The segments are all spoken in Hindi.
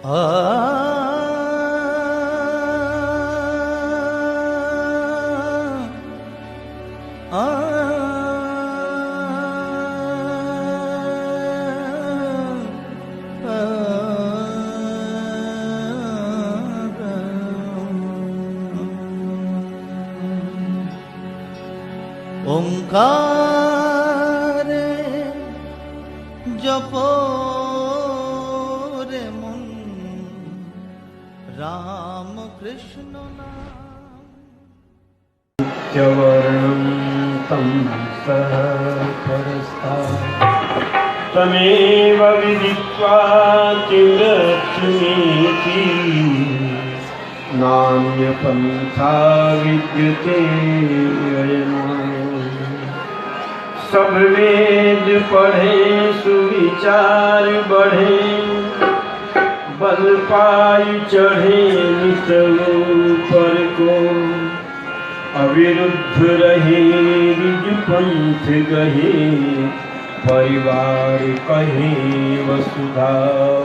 ओंकार जपो रे मन राम कृष्ण नित्यवर्णं तं सहस्रस्ता तमेव विदित्वा चिरच्युति नान्यपन्था विद्यते अयनाय। सब वेद पढ़े सुविचार बढ़े बल पाई चढ़े नित ऊपर को अविरुद्ध रहे रिज पंथ गहे परिवार कहे वसुधा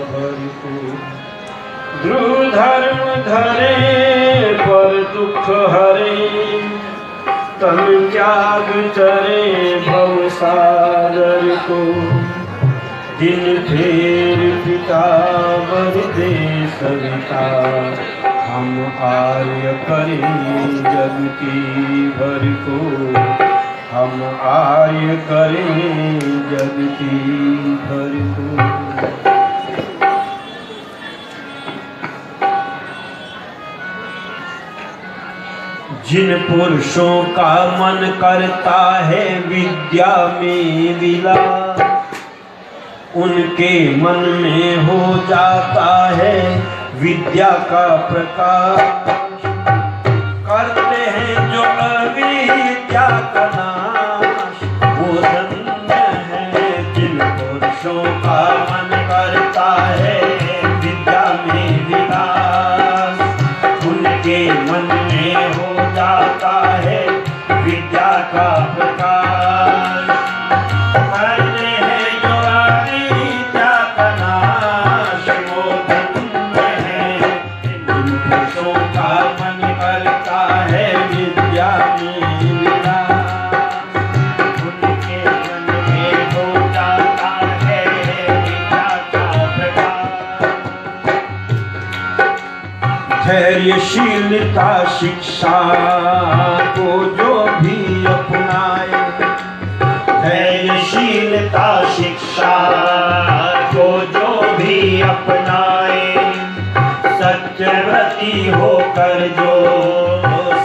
भर को। ध्रुव धर्म धरे पर दुख हरे तन त्याग चरे भव सागर को। दिन फेर पिता वर दे सविता हम आर्य करें जगती भर को। हम आर्य करें जगती भर को। जिन पुरुषों का मन करता है विद्या में विलास उनके मन में हो जाता है विद्या का प्रकाश। करते हैं जो अविद्या का नाश वो धन्य है। जिन पुरुषों का मन करता है विद्या में विलास उनके मन में हो जाता है विद्या का प्रकाश। करते हैं जो अविद्या का नाश वो धन्य है। जिन पुरुषों का मन करता है विद्या में विलास उनके मन में हो जाता है विद्या का प्रकाश। धैर्यशीलता शिक्षा को जो भी अपनाए धैर्यशीलता शिक्षा को जो भी अपनाए सत्यव्रती होकर जो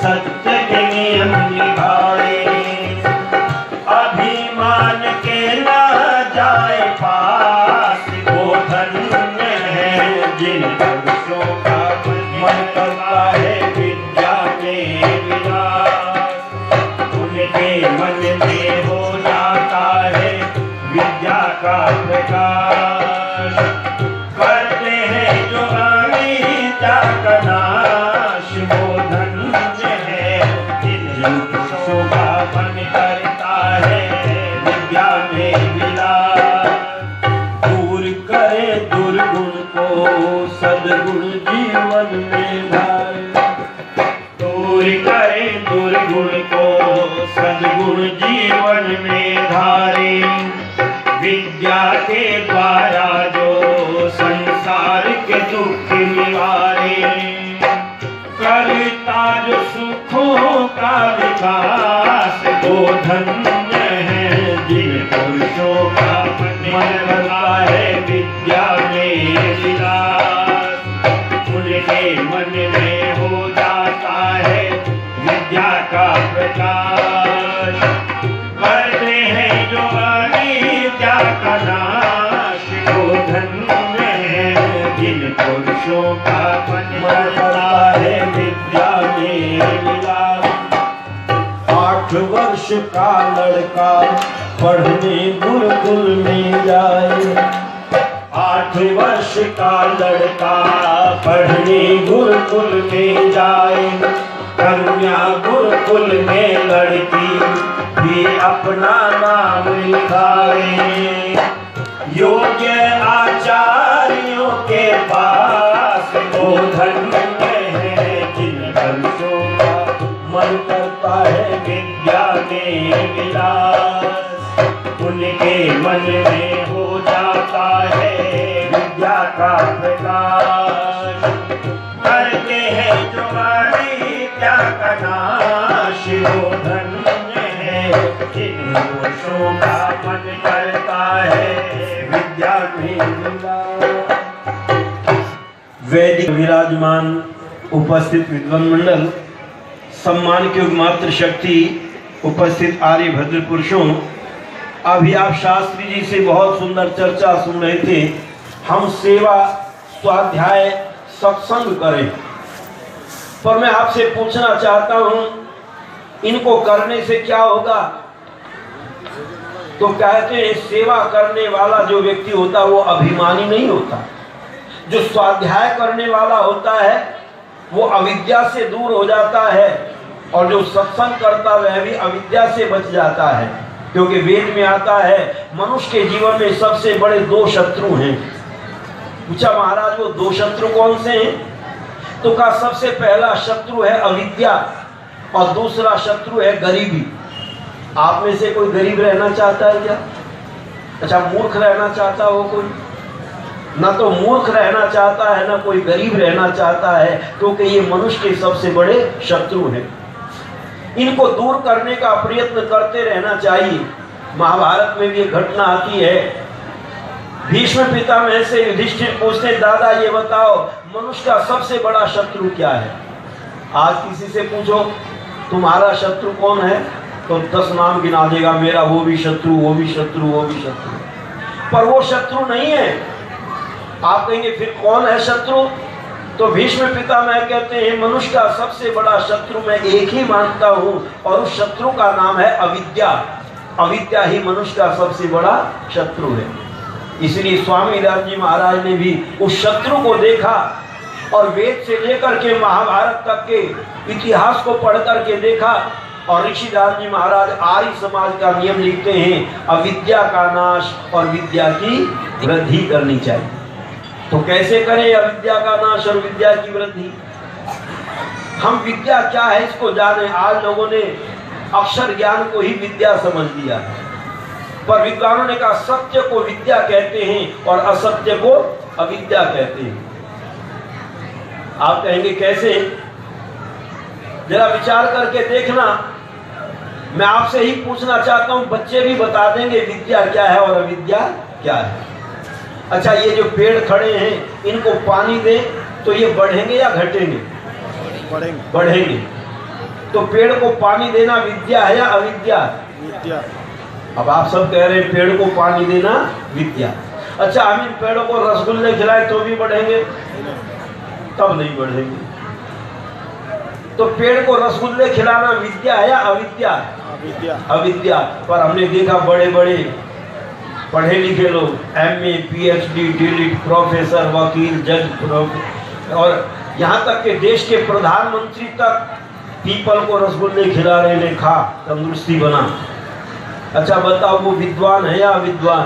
सत्य के नियम निभाए अभिमान के ना जाए पास वो धन्य है। जिन पुरुषों का मन करता है विद्या में विलास उनके मन में हो जाता है विद्या का प्रकाश। करते हैं जो अविद्या का नाश वो धन्य है। जिन पुरुषों का मन करता है विद्या में विलास दूर करे दुर्गुण को सद्गुण जीवन में धारे। दूर करे दुर्गुण को सद्गुण जीवन में धारे। विद्या के द्वारा जो संसार के दुख निवारे करता जो सुखों का विकास वो धन्य है। जिन पुरुषों का मन करता है विद्या में विलास उनके मन में हो जाता है विद्या का प्रकाश। करते हैं जो अविद्या का नाश वो धन्य है। जिन पुरुषों का मन करता है विद्या में विलास। 8 वर्ष का लड़का पढ़ने गुरुकुल में जाए 8 वर्ष का लड़का पढ़ने गुरुकुल में जाए। कन्या गुरुकुल में लड़की भी अपना नाम लिखाए। योग्य आचार्यों के पास वो धन्य है जिन वर्षों का मन करता है विद्या में विलास। उनके मन में हो जाता है विद्या का प्रकाश। करते हैं जो विद्या का नाश, वो धन्य है जिन वर्षों का मन करता है विद्या में विलास। वैदिक विराजमान उपस्थित विद्वान मंडल, सम्मान की मात्र शक्ति उपस्थित आर्यभद्र पुरुषों, अभी आप शास्त्री जी से बहुत सुंदर चर्चा सुन रहे थे। हम सेवा, स्वाध्याय, सत्संग करें, पर मैं आपसे पूछना चाहता हूं इनको करने से क्या होगा? तो कहते हैं सेवा करने वाला जो व्यक्ति होता है वो अभिमानी नहीं होता। जो स्वाध्याय करने वाला होता है वो अविद्या से दूर हो जाता है, और जो सत्संग करता वह भी अविद्या से बच जाता है। क्योंकि वेद में आता है मनुष्य के जीवन में सबसे बड़े दो शत्रु हैं। पूछा महाराज वो दो शत्रु कौन से हैं? तो कहा सबसे पहला शत्रु है अविद्या और दूसरा शत्रु है गरीबी। आप में से कोई गरीब रहना चाहता है क्या? अच्छा, मूर्ख रहना चाहता हो कोई? ना तो मूर्ख रहना चाहता है ना कोई गरीब रहना चाहता है, क्योंकि ये मनुष्य के सबसे बड़े शत्रु हैं। इनको दूर करने का प्रयत्न करते रहना चाहिए। महाभारत में भी एक घटना आती है। भीष्म पितामह से युधिष्ठिर पूछते दादा ये बताओ मनुष्य का सबसे बड़ा शत्रु क्या है? आज किसी से पूछो तुम्हारा शत्रु कौन है तो 10 नाम गिना देगा, मेरा वो भी शत्रु, वो भी शत्रु, वो भी शत्रु। पर वो शत्रु नहीं है। आप कहेंगे फिर कौन है शत्रु? तो भीष्म पितामह कहते हैं मनुष्य का सबसे बड़ा शत्रु मैं एक ही मानता हूं, और उस शत्रु का नाम है अविद्या। अविद्या ही मनुष्य का सबसे बड़ा शत्रु है। इसलिए स्वामी दास जी महाराज ने भी उस शत्रु को देखा और वेद से लेकर के महाभारत तक के इतिहास को पढ़ करके देखा। और ऋषिदास जी महाराज आर्य समाज का नियम लिखते हैं अविद्या का नाश और विद्या की वृद्धि करनी चाहिए। तो कैसे करें अविद्या का नाश और विद्या की वृद्धि? हम विद्या क्या है इसको जाने। आज लोगों ने अक्षर ज्ञान को ही विद्या समझ लिया है, पर विद्वानों ने कहा सत्य को विद्या कहते हैं और असत्य को अविद्या कहते हैं। आप कहेंगे कैसे? जरा विचार करके देखना। मैं आपसे ही पूछना चाहता हूं, बच्चे भी बता देंगे विद्या क्या है और अविद्या क्या है। अच्छा, ये जो पेड़ खड़े हैं इनको पानी दें तो ये बढ़ेंगे या घटेंगे? बढ़ेंगे। तो पेड़ को पानी देना विद्या है या अविद्या? विद्या। अब आप सब कह रहे हैं पेड़ को पानी देना विद्या। अच्छा, हम इन पेड़ों को रसगुल्ले खिलाए तो भी बढ़ेंगे? तब नहीं बढ़ेंगे। तो पेड़ को रसगुल्ले खिलाना विद्या है या अविद्या? अविद्या। अविद्या। पर हमने देखा बड़े बड़े पढ़े लिखे लोग MA, PhD, DLit, प्रोफेसर, वकील, जज, और यहाँ तक के देश के प्रधानमंत्री तक पीपल को रसगुल्ले खिला रहे हैं, खा तंदुरुस्ती बना। अच्छा बताओ वो विद्वान है या अविद्वान?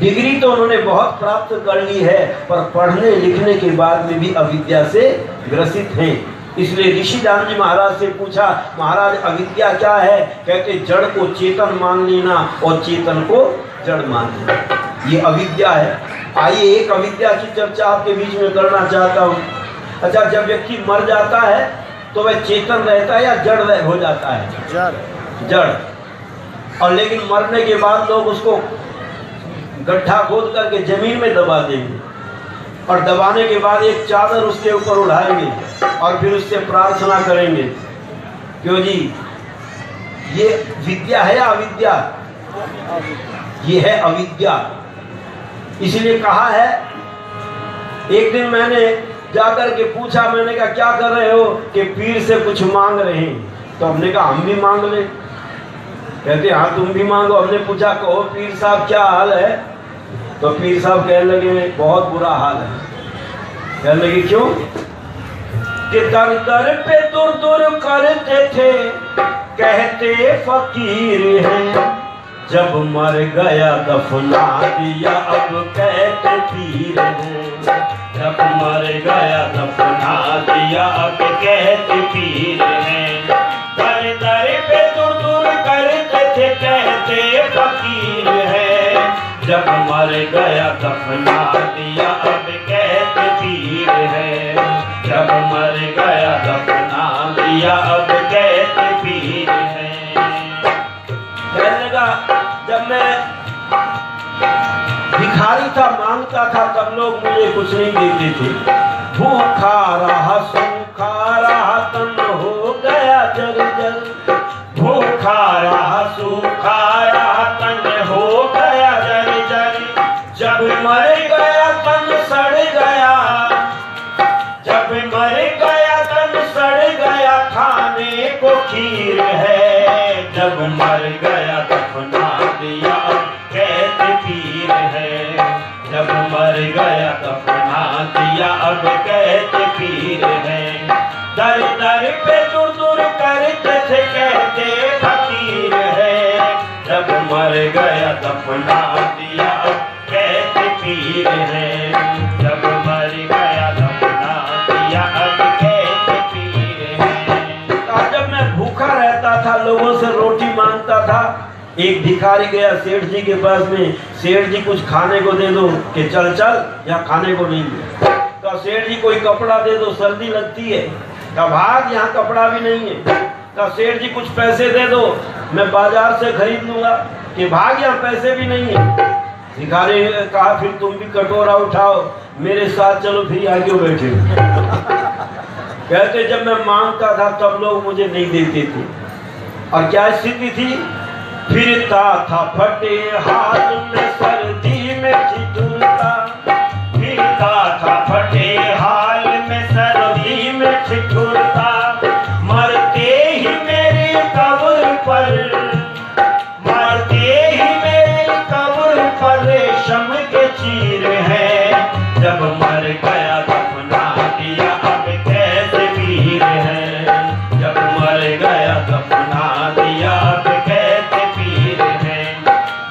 डिग्री तो उन्होंने बहुत प्राप्त कर ली है, पर पढ़ने लिखने के बाद में भी अविद्या से ग्रसित हैं। इसलिए ऋषिदास जी महाराज से पूछा महाराज अविद्या क्या है? कहते जड़ को चेतन मान लेना और चेतन को जड़ मान लेना, ये अविद्या है। आइए एक अविद्या की चर्चा आपके बीच में करना चाहता हूँ। अच्छा, जब व्यक्ति मर जाता है तो वह चेतन रहता है या जड़ हो जाता है? जड़। और लेकिन मरने के बाद लोग उसको गड्ढा खोद करके जमीन में दबा देंगे, और दबाने के बाद एक चादर उसके ऊपर उड़ाएंगे और फिर उससे प्रार्थना करेंगे। क्यों जी? ये विद्या है या अविद्या? ये है अविद्या। इसलिए कहा है, एक दिन मैंने जाकर के पूछा, मैंने कहा क्या कर रहे हो? कि पीर से कुछ मांग रहे हैं। तो हमने कहा हम भी मांग ले। कहते हाँ तुम भी मांगो। हमने पूछा कहो पीर साहब क्या हाल है? तो पीर साहब कहने लगे बहुत बुरा हाल है। कहने लगे क्यों? कि दर दर पे दूर दूर करते थे, कहते फकीर हैं, जब मर गया दफना दिया अब कहते पीर हैं। जब मर गया दफना दिया अब कहते पीर हैं। दर दर पे दूर दूर करते थे कहते फकीर हैं। जब मर गया दफना दिया अब कहते पीर हैं। जब मर गया दफना दिया अब कहते पीर हैं। कहने लगा जब मैं भिखारी था, मांगता था, तब लोग मुझे कुछ नहीं देते थे। भूखा रहा सूखा रहा तन हो गया जर्जर। भूखा रहा सूखा रहा तन हो गया जर्जर। जब मर गया तन सड़ गया, जब मर गया तन सड़ गया, खाने को खीर है। जब मर गया दफना दिया कहते पीर है। जब मर गया दफना दिया अब कहते पीर है। दर दर पे दूर दूर करते थे कहते फकीर है। जब मर गया दफना दिया अब कहते पीर है। जब मर गया दफना दिया अब कहते पीर है। जब मैं भूखा रहता था, लोगों से रोटी मांगता था, एक भिखारी गया सेठ जी के पास में, सेठ जी कुछ खाने को दे दो कि चल चल, यहाँ खाने को नहीं है। तो सेठ जी कोई कपड़ा दे दो, सर्दी लगती है। तो भाग, यहाँ कपड़ा भी नहीं है। तो सेठ जी कुछ पैसे दे दो, मैं बाजार से खरीद लूंगा। कि भाग, यहाँ पैसे भी नहीं है। भिखारी ने कहा फिर तुम भी कटोरा उठाओ, मेरे साथ चलो, फिर यहाँ क्यों बैठे। कहते जब मैं मांगता था तब लोग मुझे नहीं देते थे। और क्या स्थिति थी, फिरता था फटे हाल में सर्दी में ठिठुरता। फिरता था फटे हाल में सर्दी में ठिठुरता। मरते ही मेरी कब्र पर, मरते ही मेरी कब्र पर रेशम के चीर है। जब मर गया दफना दिया अब कैसे पीर है। जब मर गया दफना दिया अब कहते पीर है।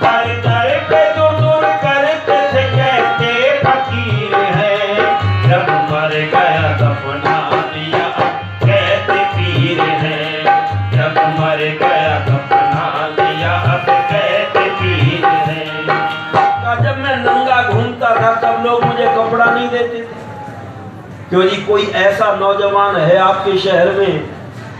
दर दर पे दूर दूर करते थे कहते फकीर है। जब मर गया दफना दिया अब कहते पीर है। जब मर गया दफना दिया अब कहते पीर है। जब मैं नंगा घूमता था तब लोग मुझे कपड़ा नहीं देते थे। क्यों जी, कोई ऐसा नौजवान है आपके शहर में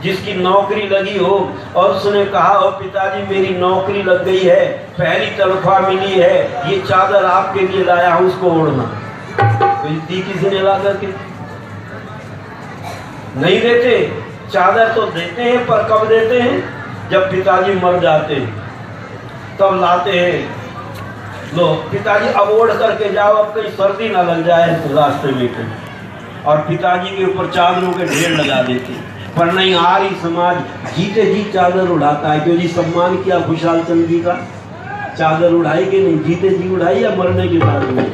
जिसकी नौकरी लगी हो और उसने कहा हो पिताजी मेरी नौकरी लग गई है, पहली तनख्वाह मिली है, ये चादर आपके लिए लाया हूं, उसको ओढ़ना। तो दी किसी ने ला करके नहीं देते। चादर तो देते हैं, पर कब देते हैं, जब पिताजी मर जाते हैं तब लाते हैं। लो पिताजी अब ओढ़ करके जाओ, अब कहीं सर्दी ना लग जाए रास्ते में कहीं। और पिताजी के ऊपर चादरों के ढेर लगा देते। पर नहीं, आर्य समाज जीते जी चादर उड़ाता है। क्यों जी, सम्मान किया खुशहाल चंद जी का, चादर उड़ाई कि नहीं, जीते जी उड़ाई या मरने के बाद में।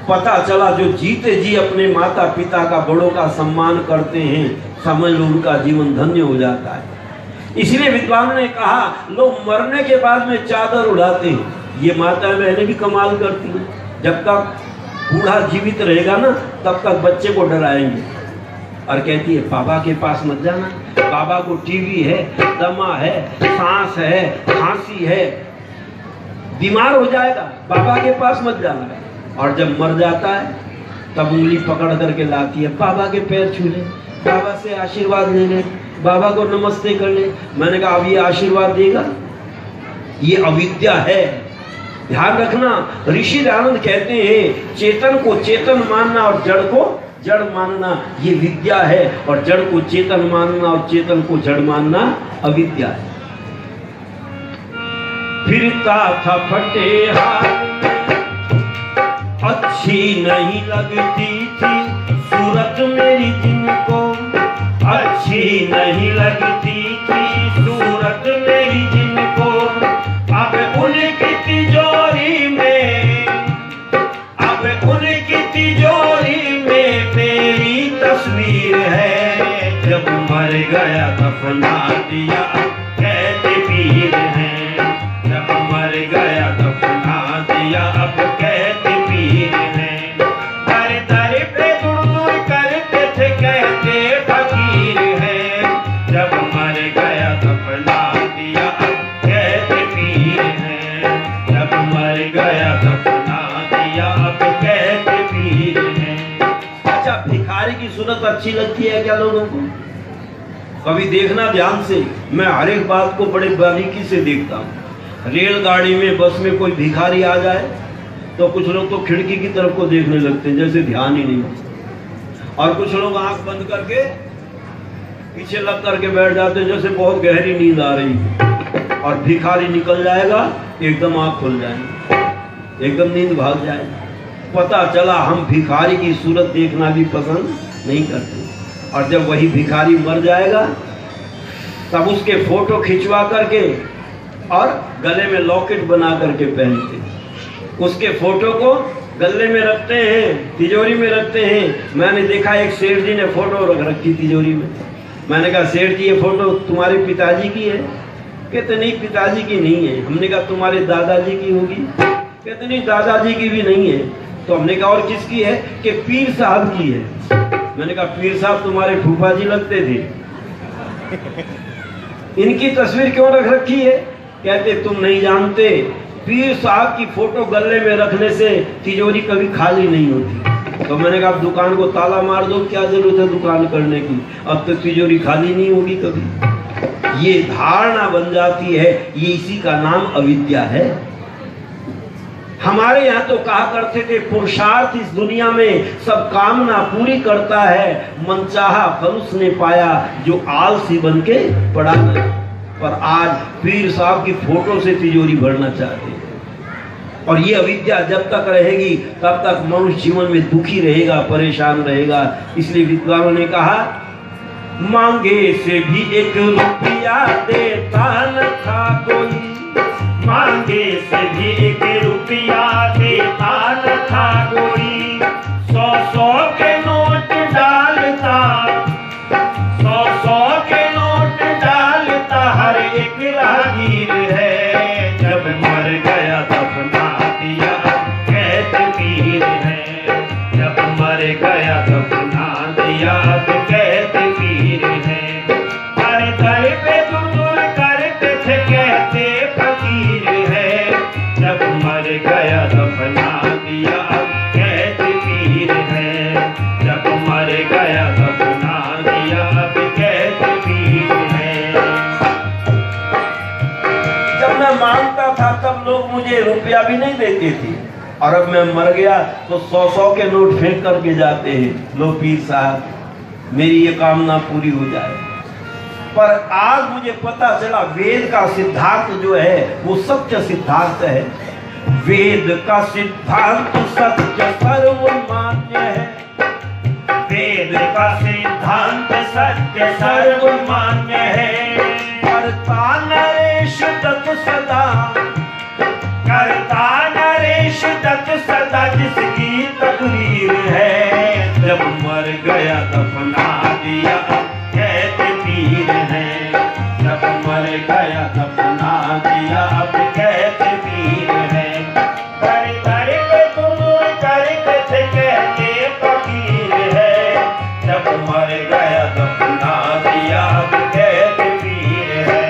पता चला जो जीते जी अपने माता पिता का, बड़ों का सम्मान करते हैं, समझ लो उनका जीवन धन्य हो जाता है। इसलिए विद्वान ने कहा लोग मरने के बाद में चादर उड़ाते हैं। ये माता बहनें भी कमाल करती हैं। जब तक बूढ़ा जीवित रहेगा ना तब तक बच्चे को डराएंगे और कहती है बाबा के पास मत जाना, बाबा को टीवी है, दमा है, सांस है, खांसी है, बीमार हो जाएगा, बाबा के पास मत जाना। और जब मर जाता है तब उंगली पकड़ करके लाती है, बाबा के पैर छू ले, बाबा से आशीर्वाद ले ले, बाबा को नमस्ते कर ले। मैंने कहा अब ये आशीर्वाद देगा, ये अविद्या है। ध्यान रखना, ऋषि दयानंद कहते हैं चेतन को चेतन मानना और जड़ को जड़ मानना ये विद्या है, और जड़ को चेतन मानना और चेतन को जड़ मानना अविद्या है। फिरता था फटे हाथ, अच्छी नहीं लगती थी सूरत मेरी जिनको, अच्छी नहीं लगती थी सूरत मेरी जिनको। अब उनकी तिजोरी में, अब उनकी तिजोरी में मेरी तस्वीर है। जब मर गया दफना दिया कहते पीर है। जब मर गया दफना दिया अब कहते पीर सूरत अच्छी लगती है क्या लोगों को? कभी देखना ध्यान से, मैं हर एक बात को बड़े बारीकी से देखता हूँ। रेलगाड़ी में, बस में कोई भिखारी आ जाए तो कुछ लोग तो खिड़की की तरफ को देखने लगते हैं जैसे ध्यान ही नहीं, और कुछ लोग आंख बंद करके पीछे लग करके बैठ जाते हैं जैसे बहुत गहरी नींद आ रही है, और भिखारी निकल जाएगा एकदम आंख खुल जाएगी, एकदम नींद भाग जाएगी। पता चला हम भिखारी की सूरत देखना भी पसंद नहीं करते, और जब वही भिखारी मर जाएगा तब उसके फोटो खिंचवा करके और गले में लॉकेट बना करके पहनते, उसके फोटो को गले में रखते हैं, तिजोरी में रखते हैं। मैंने देखा एक सेठ जी ने फोटो रख रखी तिजोरी में। मैंने कहा सेठ जी ये फोटो तुम्हारे पिताजी की है? कहते नहीं पिताजी की नहीं है। हमने कहा तुम्हारे दादाजी की होगी? कहते नहीं दादाजी की भी नहीं है। तो हमने कहा और किसकी है? कि पीर साहब की है। मैंने कहा पीर साहब तुम्हारे फूफा जी लगते थे, इनकी तस्वीर क्यों रख रखी है? कहते तुम नहीं जानते, पीर साहब की फोटो गले में रखने से तिजोरी कभी खाली नहीं होती। तो मैंने कहा दुकान को ताला मार दो, क्या जरूरत है दुकान करने की, अब तो तिजोरी खाली नहीं होगी कभी। ये धारणा बन जाती है, ये इसी का नाम अविद्या है। हमारे यहाँ तो कहा करते थे पुरुषार्थ इस दुनिया में सब कामना पूरी करता है, मनचाहा फल उसने पाया जो आलसी बन के पड़ा है। पर आज पीर साहब की फोटो से तिजोरी भरना चाहते हैं, और ये अविद्या जब तक रहेगी तब तक मनुष्य जीवन में दुखी रहेगा, परेशान रहेगा। इसलिए विद्वानों ने कहा मांगे से भी एक रुपया देता न था कोई, मांगे से भी एक रुपया देता न था कोई, 100-100 के नोट डालता, 100-100 के नोट डालता हर एक राहगीर है। जब मर गया दफना दिया कैद पीर है, जब मर गया दफना दिया कैद पीर है। हर दर पे दूर करते थे कहते फकीर है, जब मर गया दफना दिया कैद पीर है, जब मर गया दफना दिया कैद पीर है। जब मैं मांगता था तब लोग मुझे रुपया भी नहीं देते थे, और अब मैं मर गया तो 100-100 के नोट फेंक करके जाते हैं, लो पीर साहब मेरी ये कामना पूरी हो जाए। पर आज मुझे पता चला वेद का सिद्धांत जो है वो सत्य सिद्धांत है। वेद का सिद्धांत सत्य सर्वमान्य है, वेद का सिद्धांत सत्य सर्वमान्य है। करता नरेश दत्त सदा, करता नरेश दत्त सदा जिसकी तकदीर है। जब मर गया दफना दिया कैद पीर है, जब मर गया दफना दिया अब कैद पीर है। दर दर पे तुम करते थे कहते फकीर है, जब मर गया दफना दिया अब कैद पीर है,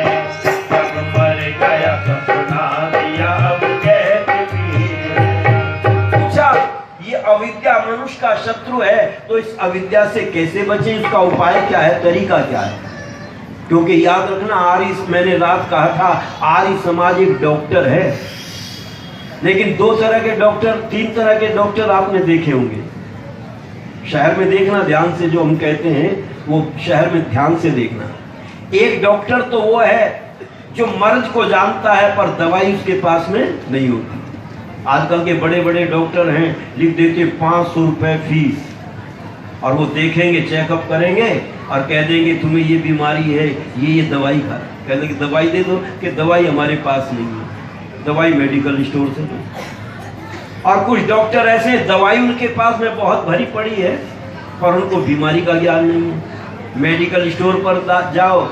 जब मर गया दफना दिया अब कैद पीर है। पूछा ये अविद्या मनुष्य का शत्रु है, तो इस अविद्या से कैसे बचे, इसका उपाय क्या है, तरीका क्या है? क्योंकि याद रखना आर्य, मैंने रात कहा था आर्य समाज एक डॉक्टर है, लेकिन 2 तरह के डॉक्टर, 3 तरह के डॉक्टर आपने देखे होंगे। शहर में देखना ध्यान से, जो हम कहते हैं वो शहर में ध्यान से देखना। एक डॉक्टर तो वो है जो मर्ज को जानता है पर दवाई उसके पास में नहीं होती। आजकल के बड़े बड़े डॉक्टर हैं, लिख देते 500 रुपए फीस, और वो देखेंगे, चेकअप करेंगे और कह देंगे तुम्हें ये बीमारी है, ये दवाई खा। कह देंगे दवाई दे दो, कि दवाई हमारे पास नहीं है, दवाई मेडिकल स्टोर से दो। और कुछ डॉक्टर ऐसे दवाई उनके पास में बहुत भरी पड़ी है पर उनको बीमारी का ज्ञान नहीं है। मेडिकल स्टोर पर जाओ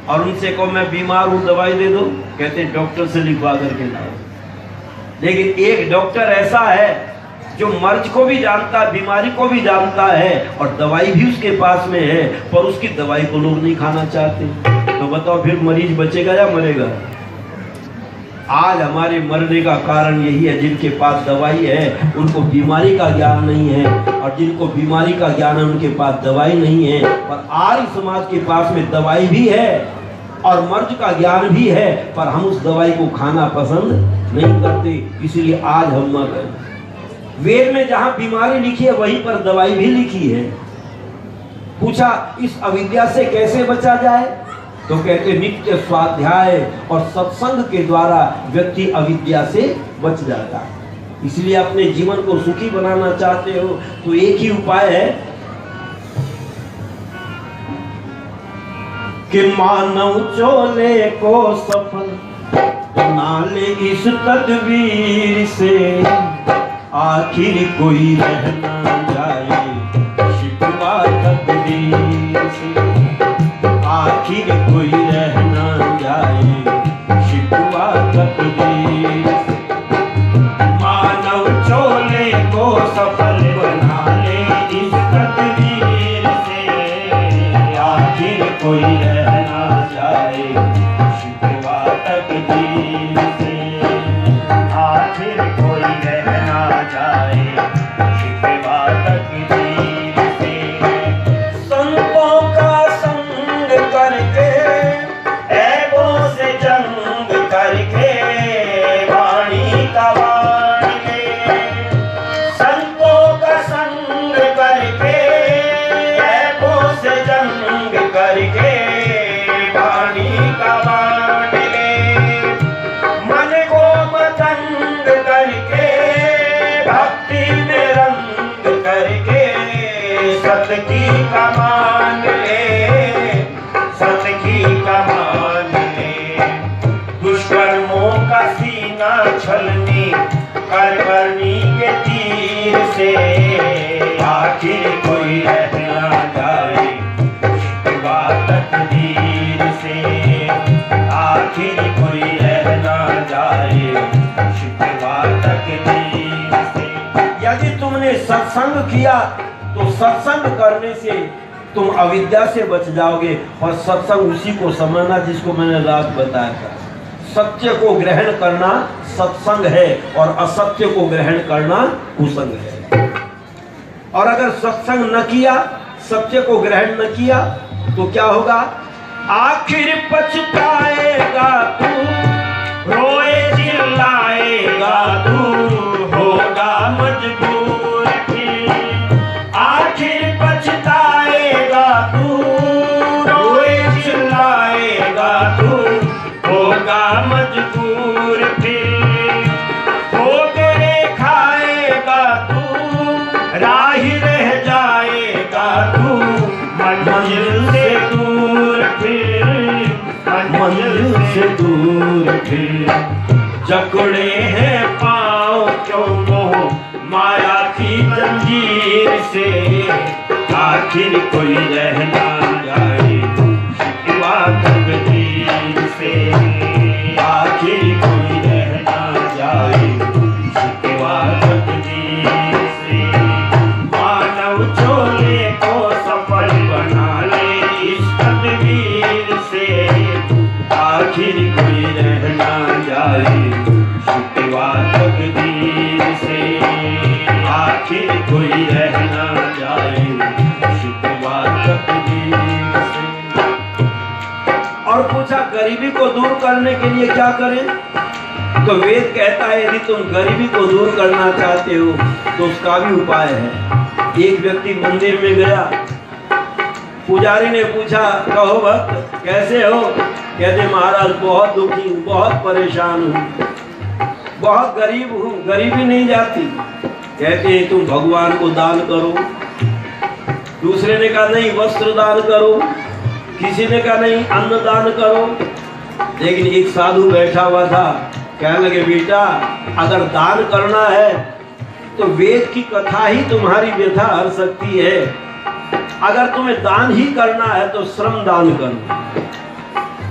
और उनसे कहो मैं बीमार हूँ दवाई दे दो, कहते हैं डॉक्टर से लिखवा करके लाओ। लेकिन एक डॉक्टर ऐसा है जो मर्ज को भी जानता है, बीमारी को भी जानता है, और दवाई भी उसके पास में है, पर उसकी दवाई को लोग नहीं खाना चाहते। तो बताओ फिर मरीज बचेगा या मरेगा? आज हमारे मरने का कारण यही है, जिनके पास दवाई है उनको बीमारी का ज्ञान नहीं है, और जिनको बीमारी का ज्ञान है उनके पास दवाई नहीं है। पर आर्य समाज के पास में दवाई भी है और मर्ज का ज्ञान भी है, पर हम उस दवाई को खाना पसंद नहीं करते, इसलिए आज हम मर रहे। वेद में जहां बीमारी लिखी है वहीं पर दवाई भी लिखी है। पूछा इस अविद्या से कैसे बचा जाए, तो कहते नित्य स्वाध्याय और सत्संग के द्वारा व्यक्ति अविद्या से बच जाता है। इसलिए अपने जीवन को सुखी बनाना चाहते हो तो एक ही उपाय है कि मानव चोले को सफल बना ले इस तदबीर से, आखिर कोई रह ना जाए शिकवा तकदीर से, आखिर कोई रह ना जाए शिकवा तकदीर से। मानव चोले को सफल बना ले इस तकदीर से, आखिर कोई रह ना जाए शिकवा तकदीर से, आखिर कोई रह ना जाए शिकवा तकदीर से। संतों का संग करके ऐबों से जंग करके वाणी का बाण ले, संतों का संग करके ऐबों से जंग करके वाणी का बाण ले, मन को मतंग करके भक्ति में रंग करके सत की कमान ले, सत की कमान ले। दुष्कर्मों का सीना छलनी कर करनी के तीर से, आखिर कोई रह ना जाए शिकवा तकदीर से, आखिर कोई रह ना जाए शिकवा तकदीर से। यदि तुमने सत्संग किया तो सत्संग करने से तुम अविद्या से बच जाओगे, और सत्संग उसी को समझना जिसको मैंने रात बताया था। सत्य को ग्रहण करना सत्संग है और असत्य को ग्रहण करना कुसंग है। और अगर सत्संग न किया, सत्य को ग्रहण न किया तो क्या होगा? आखिर पछताएगा तू, रोए चिल्लाएगा तू, होगा मजबूर फिर। आखिर पछताएगा तू, रोए चिल्लाएगा तू, होगा मजबूर फिर। ठोकरे खाएगा तू, राही रह जाएगा तू, मंजिल से दूर फिर, मंजिल से दूर फिर। जकड़े हैं पाँव क्यों मोह माया की जंजीर से, आखिर कोई रह ना जाए शिकवा तकदीर से, आखिर कोई रह ना जाए शिकवा तकदीर से। मानव चोले को सफल बना ले इस तदबीर से, आखिर कोई रह ना जाए शिकवा तकदीर से, आखिर कोई रह ना जाए शिकवा तकदीर से। और पूछा गरीबी को दूर करने के लिए क्या करें? तो वेद कहता है यदि तुम गरीबी को दूर करना चाहते हो तो उसका भी उपाय है। एक व्यक्ति मंदिर में गया, पुजारी ने पूछा कहो भक्त कैसे हो? कहते महाराज बहुत दुखी हूँ, बहुत परेशान हूँ, बहुत गरीब हूँ, गरीबी नहीं जाती। कहते तुम भगवान को दान करो। दूसरे ने कहा नहीं वस्त्र दान करो, किसी ने कहा नहीं अन्न दान करो। लेकिन एक साधु बैठा हुआ था, कहने लगे बेटा अगर दान करना है तो वेद की कथा ही तुम्हारी व्यथा हर सकती है। अगर तुम्हें दान ही करना है तो श्रम दान करो।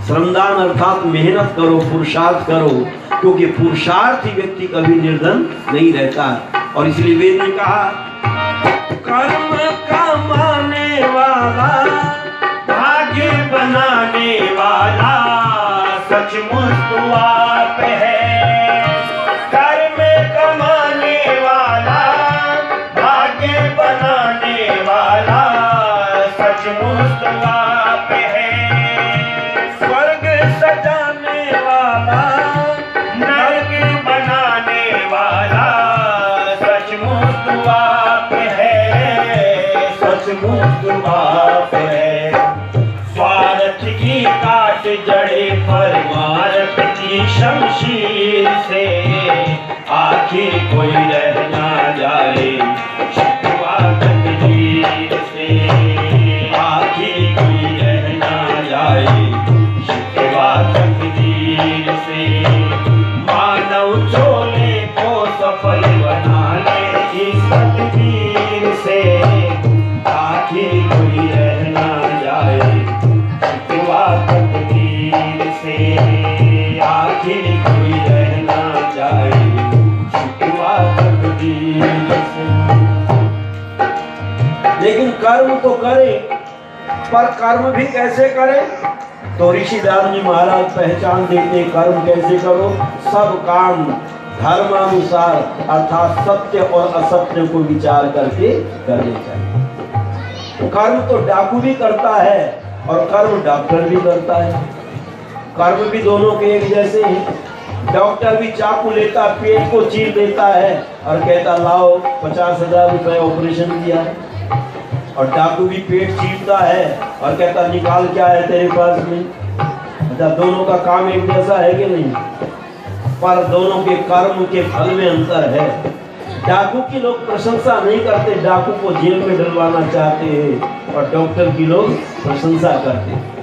श्रमदान अर्थात मेहनत करो, पुरुषार्थ करो, क्योंकि पुरुषार्थी व्यक्ति कभी निर्धन नहीं रहता। और इसलिए वेद ने कहा कर्म कमाने वाला भाग्य बनाने वाला सचमुच तो आप है, शमशीर से, आखिर कोई रह ना जाए शिकवा तकदीर से, आखिर कोई रह ना जाए शिकवा तकदीर से। मानव चोले को सफल बना ले इस तकदीर से, आखिर कोई रह ना जाए शिकवा तकदीर से, आखिर कोई रह ना जाए शिकवा तकदीर से। लेकिन कर्म तो करें, पर कर्म भी कैसे करें? तो ऋषिदास जी महाराज पहचान देते कर्म कैसे करो। सब काम धर्मानुसार अर्थात सत्य और असत्य को विचार करके करने चाहिए। कर्म तो डाकू भी करता है और कर्म डॉक्टर भी करता है। कर्म भी दोनों के एक जैसे हैं। डॉक्टर भी चाकू लेता, पेट को चीर देता है और कहता लाओ 50,000 रुपए ऑपरेशन किया है, और डाकू भी पेट चीरता है और कहता निकाल क्या है तेरे पास में। अच्छा, दोनों का काम एक जैसा है कि नहीं? पर दोनों के कर्म के फल में अंतर है। डाकू की लोग प्रशंसा नहीं करते, डाकू को जेल में डलवाना चाहते हैं, और डॉक्टर की लोग प्रशंसा करते हैं।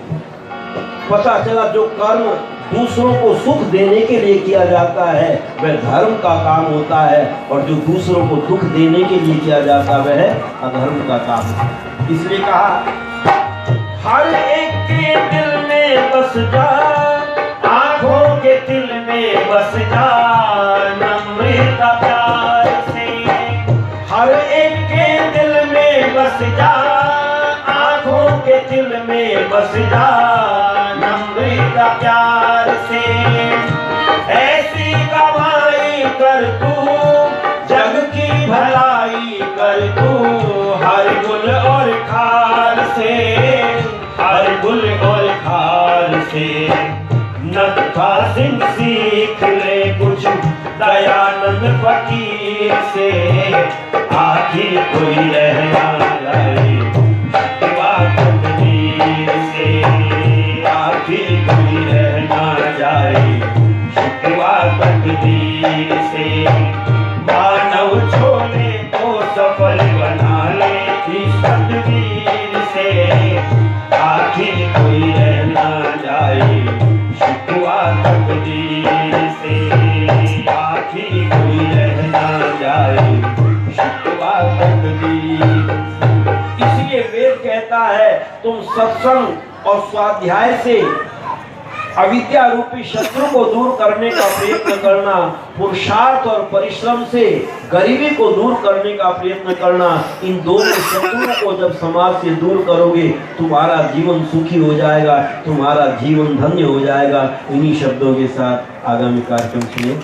पता चला जो कर्म दूसरों को सुख देने के लिए किया जाता है वह धर्म का काम होता है, और जो दूसरों को दुख देने के लिए किया जाता है वह अधर्म का काम है। इसलिए कहा हर एक के दिल में बस जा, आंखों के दिल में बस जा नम्रता प्यार से, हर एक के दिल में बस जा, आंखों के दिल में बस जा नम्रता प्यार से। ऐसी कमाई कर तू जग की भलाई कर तू, हर गुल और खार से, हर गुल और खार से। नत्था सिंह सीख ले कुछ दयानंद फकीर से, आखिर कोई रह ना जाए शिकवा तकदीर से, आखिर कोई रह ना जाए शिकवा तकदीर से। मानव छोले को सफल बना ले इस तकदीर से, आखिर कोई रह ना जाए शिकवा तकदीर से, आखिर कोई रह ना जाए शिकवा तकदीर से। इसलिए वेद कहता है तुम सत्संग और स्वाध्याय से अविद्या रूपी शत्रु को दूर करने का प्रयत्न करना, पुरुषार्थ और परिश्रम से गरीबी को दूर करने का प्रयत्न करना। इन दोनों शत्रुओं को जब समाज से दूर करोगे तुम्हारा जीवन सुखी हो जाएगा, तुम्हारा जीवन धन्य हो जाएगा। इन्हीं शब्दों के साथ आगामी कार्यक्रम सुनिए।